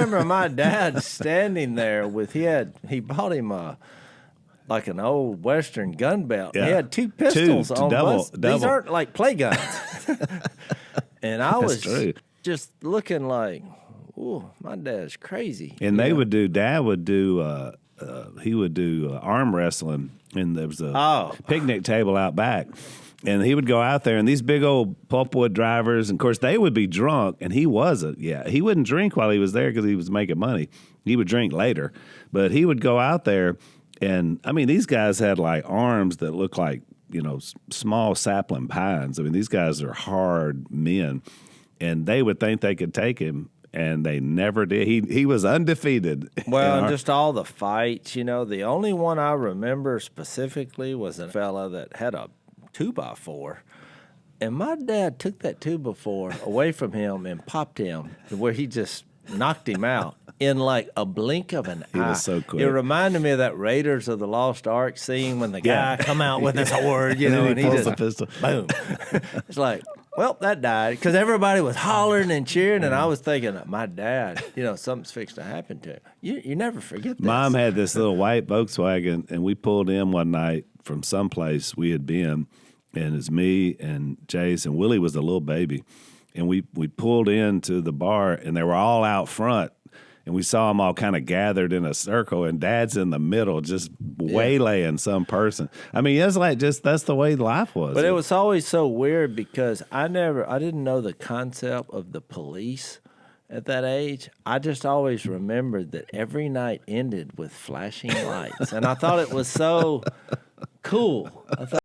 remember my dad standing there he bought him like an old Western gun belt. Yeah. He had two pistols on both. These double. aren't like play guns. And I was true. just looking like, ooh, my dad's crazy. And Dad would do, he would do arm wrestling, and there was a picnic table out back. And he would go out there, and these big old pulpwood drivers, and of course, they would be drunk, and he wasn't. Yeah, he wouldn't drink while he was there because he was making money. He would drink later. But he would go out there, and, I mean, these guys had, like, arms that looked like, small sapling pines. I mean, these guys are hard men, and they would think they could take him, and they never did. He was undefeated. Well, and just all the fights, the only one I remember specifically was a fella that had a 2x4, and my dad took that 2x4 away from him and popped him to where he just knocked him out in like a blink of an eye. He was so quick. It reminded me of that Raiders of the Lost Ark scene when the guy come out with his sword, and he pulls just the pistol. Boom. It's like, well, that died because everybody was hollering and cheering, and I was thinking, my dad, something's fixed to happen to him. You never forget this. Mom had this little white Volkswagen, and we pulled in one night from someplace we had been, and it's me and Jase, and Willie was a little baby. And we pulled into the bar, and they were all out front, and we saw them all kind of gathered in a circle, and Dad's in the middle just waylaying some person. I mean, it's like that's the way life was. But it was always so weird because I didn't know the concept of the police at that age. I just always remembered that every night ended with flashing lights, and I thought it was so cool. I thought